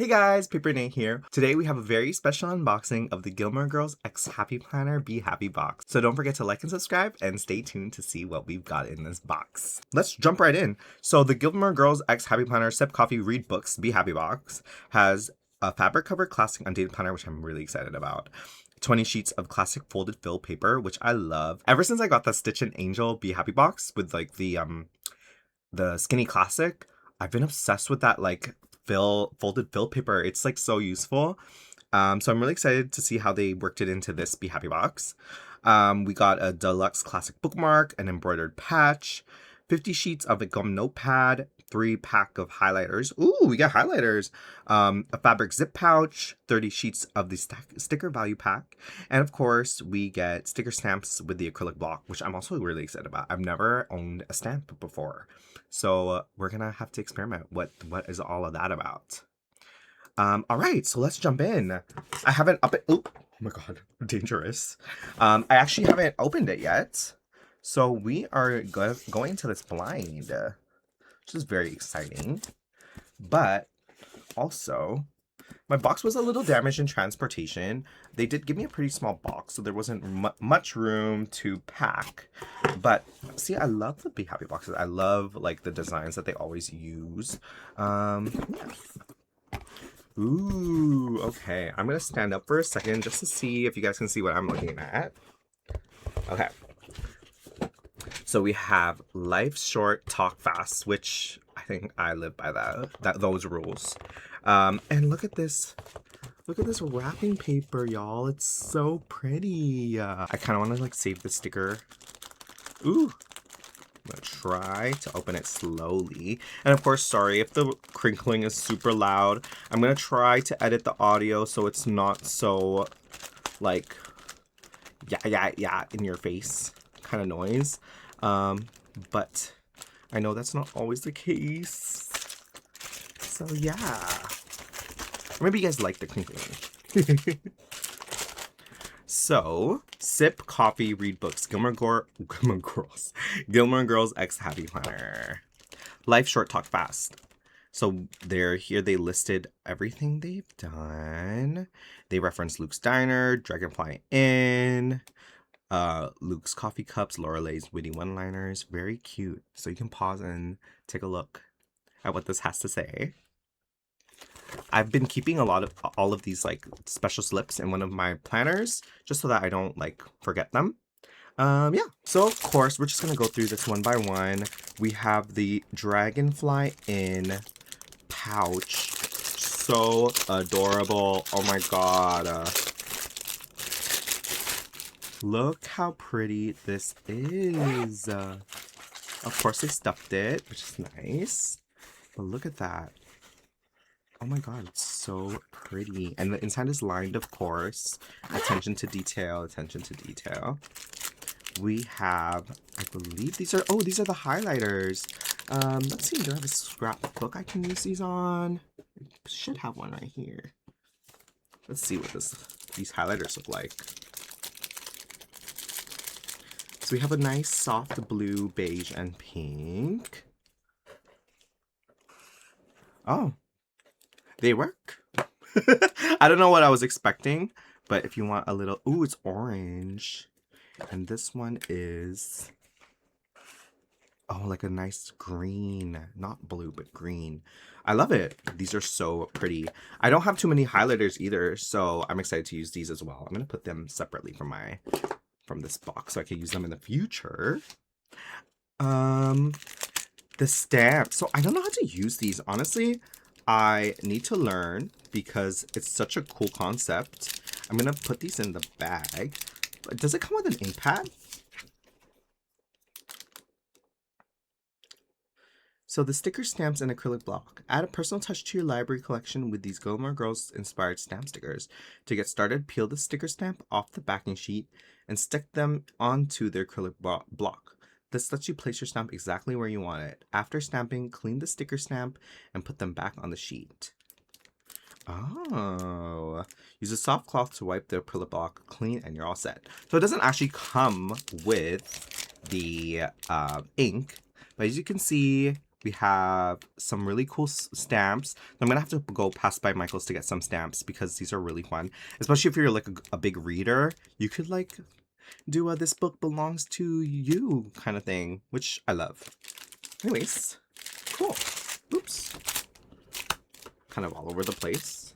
guys, Paper Nate here. Today we have a very special unboxing of the Gilmore Girls X Happy Planner Be Happy box. So don't forget to like and subscribe and stay tuned to see what we've got in this box. Let's jump right in. So the Gilmore Girls X Happy Planner Sip Coffee Read Books Be Happy box has a fabric covered classic undated planner, which I'm really excited about. 20 sheets of classic folded fill paper, which I love. Ever since I got the Stitch and Angel Be Happy box with like the skinny classic, I've been obsessed with that like folded fill paper. It's like so useful. So I'm really excited to see how they worked it into this Be Happy box. We got a deluxe classic bookmark, an embroidered patch, 50 sheets of a gum notepad, 3-pack of highlighters. Ooh, we got highlighters. A fabric zip pouch, 30 sheets of the sticker value pack. And of course, we get sticker stamps with the acrylic block, which I'm also really excited about. I've never owned a stamp before. So we're gonna have to experiment. What is all of that about? All right, so let's jump in. I haven't oh my god, dangerous. I actually haven't opened it yet. So we are going to this blind, which is very exciting. But also, my box was a little damaged in transportation. They did give me a pretty small box, so there wasn't much room to pack. But see, I love the Be Happy boxes. I love like the designs that they always use. Yeah. Ooh, okay. I'm gonna stand up for a second just to see if you guys can see what I'm looking at. Okay. So we have life short, talk fast, which I think I live by those rules. And look at this. Look at this wrapping paper, y'all. It's so pretty. I kind of want to like save the sticker. Ooh. I'm gonna try to open it slowly. And of course, sorry if the crinkling is super loud. I'm gonna try to edit the audio so it's not so like yeah in your face kind of noise. But I know that's not always the case. So yeah. Or maybe you guys like the crinkling. So, sip, coffee, read books. Gilmore Girls X Happy Planner. Life short, talk fast. So here they listed everything they've done. They referenced Luke's Diner, Dragonfly Inn, Luke's coffee cups, Lorelei's witty one-liners. Very cute. So you can pause and take a look at what this has to say. I've been keeping all of these like special slips in one of my planners just so that I don't like forget them. Yeah, so of course we're just gonna go through this one by one. We have the Dragonfly Inn pouch. So adorable. Oh my god. Look how pretty this is. Of course they stuffed it, which is nice. But look at that. Oh my god, it's so pretty. And the inside is lined, of course. Attention to detail, attention to detail. We have, I believe these are, oh, these are the highlighters. Let's see, do I have a scrapbook I can use these on? I should have one right here. Let's see what these highlighters look like. So we have a nice soft blue, beige, and pink. Oh. They work. I don't know what I was expecting, but if you want a little... Ooh, it's orange. And this one is... Oh, like a nice green. Not blue, but green. I love it. These are so pretty. I don't have too many highlighters either, so I'm excited to use these as well. I'm going to put them separately from this box so I can use them in the future. The stamp. So I don't know how to use these, honestly. I need to learn because it's such a cool concept. I'm going to put these in the bag. Does it come with an ink pad? So the sticker stamps and acrylic block. Add a personal touch to your library collection with these Gilmore Girls inspired stamp stickers. To get started, peel the sticker stamp off the backing sheet and stick them onto the acrylic block. This lets you place your stamp exactly where you want it. After stamping, clean the sticker stamp and put them back on the sheet. Oh. Use a soft cloth to wipe the acrylic block clean and you're all set. So it doesn't actually come with the ink, but as you can see, We have some really cool stamps. I'm gonna have to go past by Michael's to get some stamps because these are really fun. Especially if you're like a big reader, you could like do a "this book belongs to you" kind of thing, which I love. Anyways, cool. Oops. Kind of all over the place.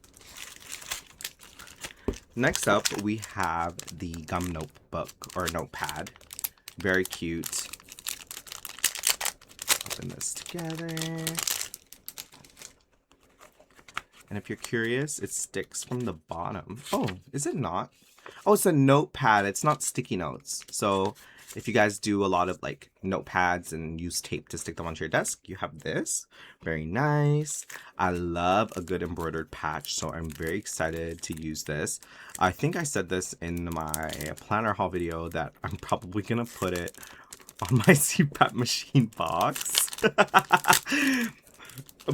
Next up, we have the gum notebook or notepad. Very cute. Open this together. And if you're curious, it sticks from the bottom. Oh, is it not? Oh, it's a notepad. It's not sticky notes. So if you guys do a lot of like notepads and use tape to stick them onto your desk, you have this. Very nice. I love a good embroidered patch, so I'm very excited to use this. I think I said this in my planner haul video that I'm probably gonna put it on my CPAP machine box.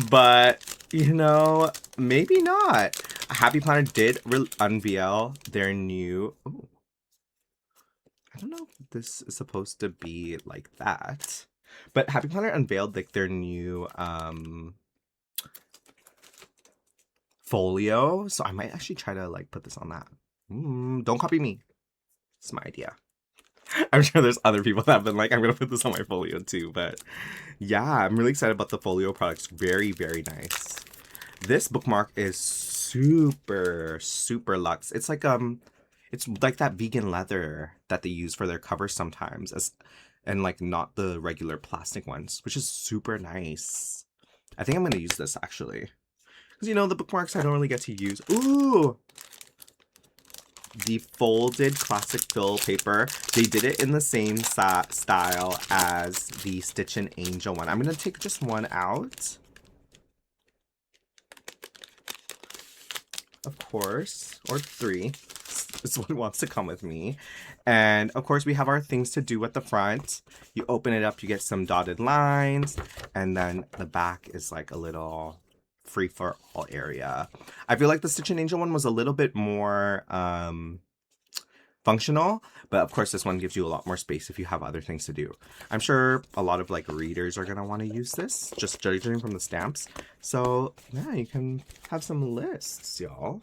But, you know, maybe not. Happy Planner did unveil their new... Ooh. I don't know if this is supposed to be like that. But Happy Planner unveiled like their new folio. So I might actually try to like put this on that. Don't copy me. It's my idea. I'm sure there's other people that have been like, I'm going to put this on my folio too. But yeah, I'm really excited about the folio products. Very, very nice. This bookmark is super, super luxe. It's like that vegan leather that they use for their covers sometimes, and like not the regular plastic ones, which is super nice. I think I'm going to use this actually. Because you know, the bookmarks I don't really get to use. Ooh! The folded classic fill paper. They did it in the same style as the Stitch and Angel one. I'm going to take just one out. Of course, or 3. This one wants to come with me. And of course we have our things to do at the front. You open it up, you get some dotted lines, and then the back is like a little free for all area. I feel like the Stitch and Angel one was a little bit more functional, but of course this one gives you a lot more space if you have other things to do. I'm sure a lot of like readers are gonna want to use this, just judging from the stamps. So yeah, you can have some lists, y'all.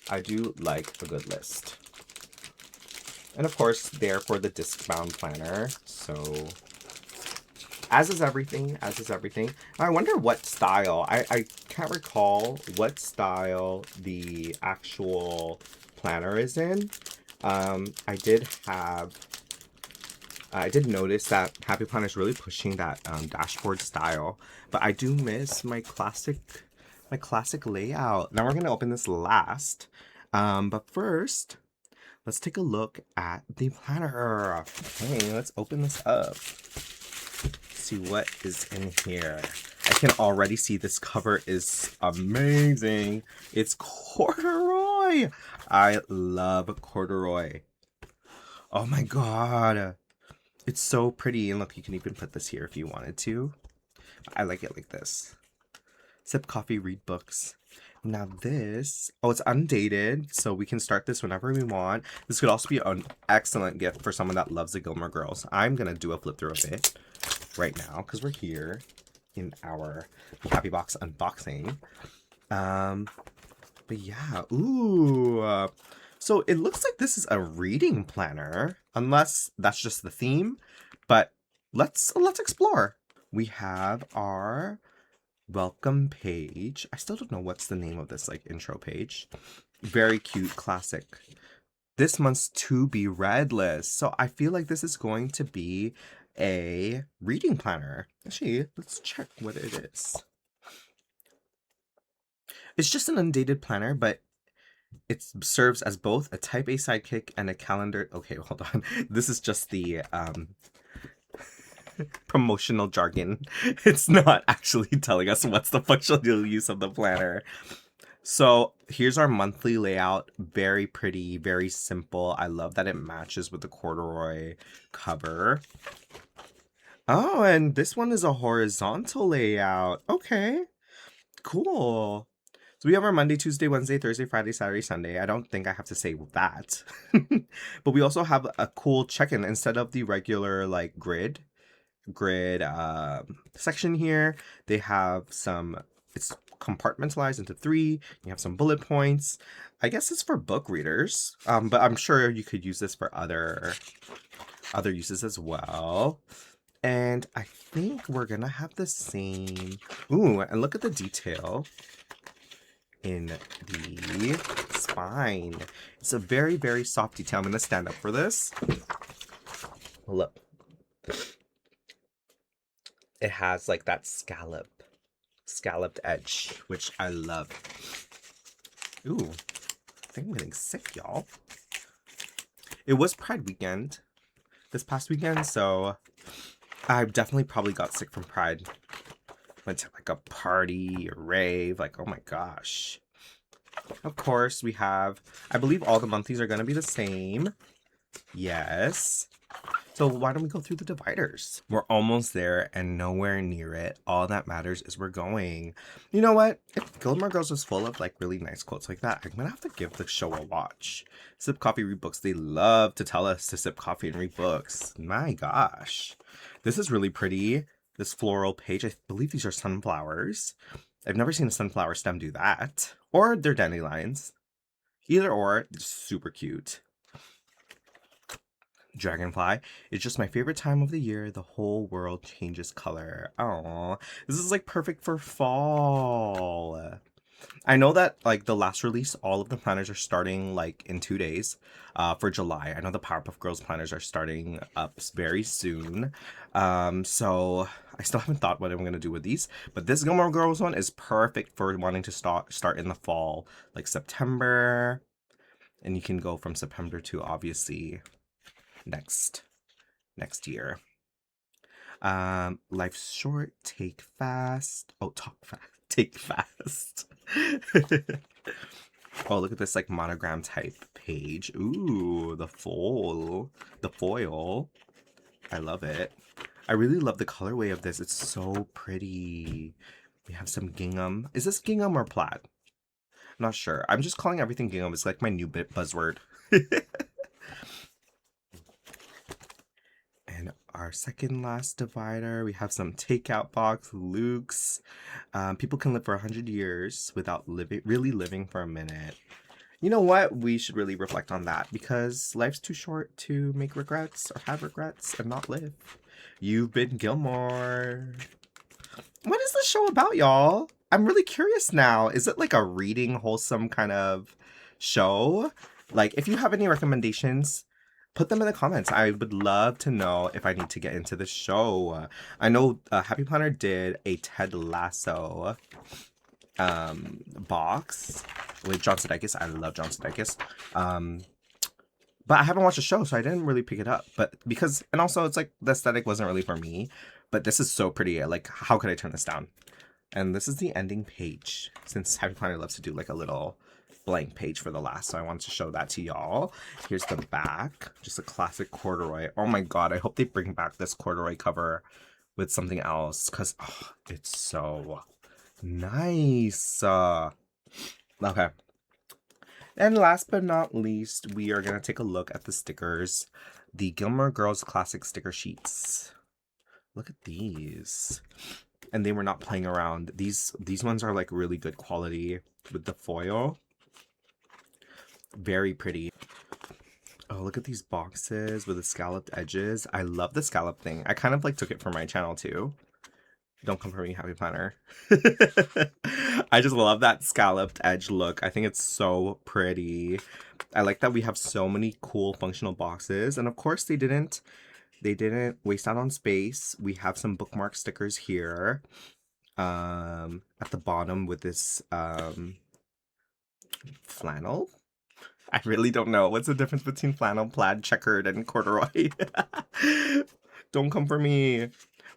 I do like a good list. And of course, there for the disc-bound planner. So as is everything, as is everything. I wonder what style. I can't recall what style the actual planner is in. I did notice that Happy Planner is really pushing that dashboard style, but I do miss my classic layout. Now we're gonna open this last, but first, let's take a look at the planner. Okay, let's open this up. See what is in here. I can already see this cover is amazing. It's corduroy. I love corduroy. Oh my god. It's so pretty. And look, you can even put this here if you wanted to. I like it like this. Sip coffee, read books. Now this, oh, it's undated, so we can start this whenever we want. This could also be an excellent gift for someone that loves the Gilmore Girls. I'm going to do a flip through of it right now because we're here in our Happy Box unboxing. But yeah, ooh. So it looks like this is a reading planner, unless that's just the theme. But let's explore. We have our welcome page. I still don't know what's the name of this like intro page. Very cute, classic. This month's to be read list. So I feel like this is going to be a reading planner. Actually, let's check what it is. It's just an undated planner, but it serves as both a type A sidekick and a calendar. Okay, hold on. This is just the promotional jargon. It's not actually telling us what's the functional use of the planner. So here's our monthly layout. Very pretty, very simple. I love that it matches with the corduroy cover. Oh, and this one is a horizontal layout. Okay, cool. So we have our Monday, Tuesday, Wednesday, Thursday, Friday, Saturday, Sunday. I don't think I have to say that. But we also have a cool check-in instead of the regular like grid. grid section here. They have some, it's compartmentalized into 3. You have some bullet points. I guess it's for book readers, but I'm sure you could use this for other uses as well. And I think we're gonna have the same. Ooh, and look at the detail in the spine. It's a very, very soft detail. I'm gonna stand up for this. Look. It has like that scalloped edge, which I love. Ooh, I think I'm getting sick, y'all. It was Pride weekend this past weekend, so I definitely probably got sick from Pride. Went to like a party, a rave, like, oh my gosh. Of course, we have, I believe all the monthlies are going to be the same. Yes. So why don't we go through the dividers? We're almost there and nowhere near it. All that matters is we're going. You know what? If Gilmore Girls was full of like really nice quotes like that, I'm gonna have to give the show a watch. Sip coffee, read books. They love to tell us to sip coffee and read books. My gosh. This is really pretty. This floral page. I believe these are sunflowers. I've never seen a sunflower stem do that. Or they're dandelions. Either or, it's super cute. Dragonfly. It's just my favorite time of the year. The whole world changes color. Oh, this is like perfect for fall. I know that like the last release, all of the planners are starting like in 2 days for July. I know the Powerpuff Girls planners are starting up very soon. So I still haven't thought what I'm going to do with these, but this Gilmore Girls one is perfect for wanting to start in the fall, like September. And you can go from September to obviously next year. Life's short, take fast. Oh, talk fast. Take fast. Oh, look at this like monogram type page. Ooh, the foil. The foil. I love it. I really love the colorway of this. It's so pretty. We have some gingham. Is this gingham or plaid? I'm not sure. I'm just calling everything gingham. It's like my new buzzword. And our second last divider, we have some takeout box, Luke's. People can live for 100 years without really living for a minute. You know what? We should really reflect on that because life's too short to make regrets or have regrets and not live. You've been Gilmore. What is this show about, y'all? I'm really curious now. Is it like a reading, wholesome kind of show? Like, if you have any recommendations, put them in the comments. I would love to know if I need to get into the show. I know Happy Planner did a Ted Lasso box with John Sudeikis. I love John Sudeikis. But I haven't watched the show, so I didn't really pick it up. But because, and also it's like the aesthetic wasn't really for me. But this is so pretty. Like, how could I turn this down? And this is the ending page. Since Happy Planner loves to do like a little blank page for the last, so I wanted to show that to y'all. Here's the back, just a classic corduroy. Oh my god, I hope they bring back this corduroy cover with something else, because oh, it's so nice. Okay. And last but not least, we are going to take a look at the stickers. The Gilmore Girls classic sticker sheets. Look at these. And they were not playing around. These ones are like really good quality with the foil. Very pretty. Oh, look at these boxes with the scalloped edges. I love the scallop thing. I kind of like took it for my channel too. Don't come for me, Happy Planner. I just love that scalloped edge look. I think it's so pretty. I like that we have so many cool functional boxes. And of course they didn't waste out on space. We have some bookmark stickers here. At the bottom with this flannel. I really don't know. What's the difference between flannel, plaid, checkered, and corduroy? Don't come for me.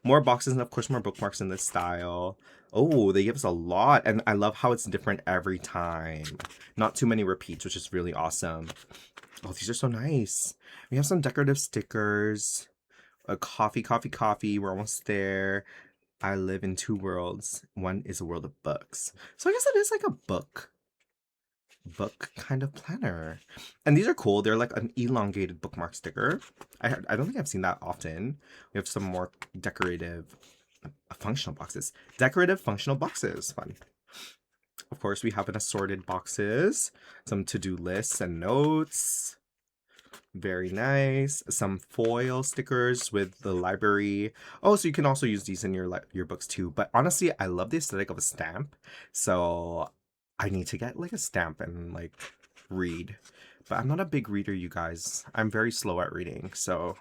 More boxes and of course more bookmarks in this style. Oh, they give us a lot. And I love how it's different every time. Not too many repeats, which is really awesome. Oh, these are so nice. We have some decorative stickers. A coffee. We're almost there. I live in 2 worlds. One is a world of books. So I guess it is like a book kind of planner. And these are cool. They're like an elongated bookmark sticker. I don't think I've seen that often. We have some more decorative functional boxes. Decorative functional boxes. Fun. Of course, we have an assorted boxes, some to-do lists and notes. Very nice. Some foil stickers with the library. Oh, so you can also use these in your books too. But honestly, I love the aesthetic of a stamp. So I need to get like a stamp and like read. But I'm not a big reader, you guys. I'm very slow at reading. So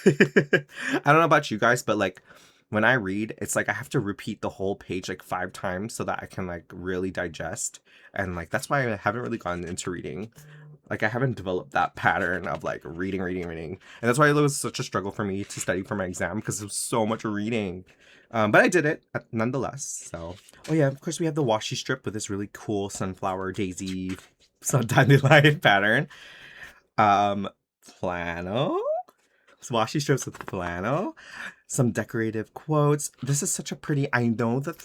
I don't know about you guys, but like when I read, it's like I have to repeat the whole page like 5 times so that I can like really digest. And like that's why I haven't really gotten into reading. Like I haven't developed that pattern of like reading. And that's why it was such a struggle for me to study for my exam because it was so much reading. But I did it nonetheless. So, oh yeah, of course we have the washi strip with this really cool sunflower daisy dandelion pattern. Flannel. Washi strips with flannel. Some decorative quotes. This is such a pretty. I know that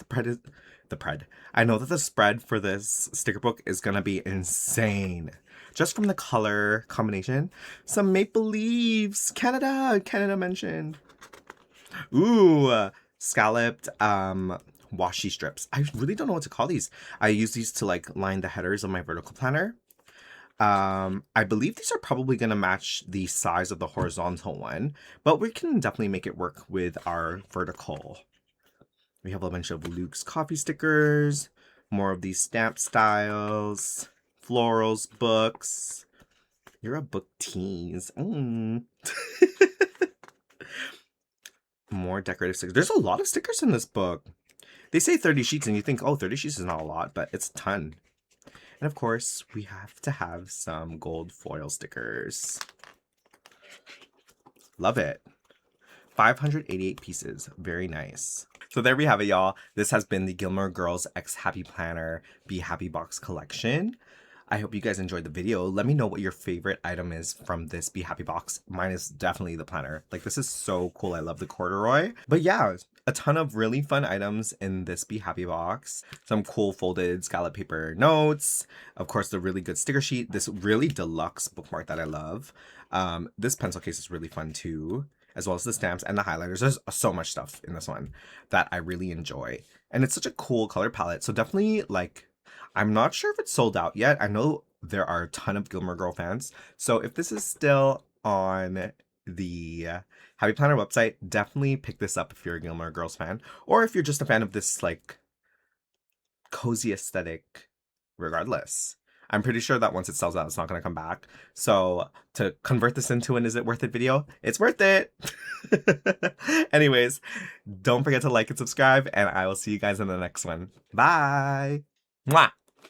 I know that the spread for this sticker book is gonna be insane. Just from the color combination. Some maple leaves. Canada mentioned. Ooh, scalloped washi strips. I really don't know what to call these. I use these to like line the headers of my vertical planner. I believe these are probably going to match the size of the horizontal one, but we can definitely make it work with our vertical. We have a bunch of Luke's coffee stickers, more of these stamp styles, florals, books. You're a book tease. More decorative stickers. There's a lot of stickers in this book. They say 30 sheets and you think, oh, 30 sheets is not a lot, but it's a ton. And of course, we have to have some gold foil stickers. Love it. 588 pieces. Very nice. So there we have it, y'all. This has been the Gilmore Girls X Happy Planner Be Happy Box collection. I hope you guys enjoyed the video. Let me know what your favorite item is from this Be Happy box. Mine is definitely the planner. Like, this is so cool. I love the corduroy. But yeah, a ton of really fun items in this Be Happy box. Some cool folded scallop paper notes. Of course, the really good sticker sheet. This really deluxe bookmark that I love. This pencil case is really fun too, as well as the stamps and the highlighters. There's so much stuff in this one that I really enjoy. And it's such a cool color palette. So definitely, like, I'm not sure if it's sold out yet. I know there are a ton of Gilmore Girl fans. So if this is still on the Happy Planner website, definitely pick this up if you're a Gilmore Girls fan. Or if you're just a fan of this, like, cozy aesthetic regardless. I'm pretty sure that once it sells out, it's not going to come back. So to convert this into an Is It Worth It video, it's worth it. Anyways, don't forget to like and subscribe, and I will see you guys in the next one. Bye. Mwah.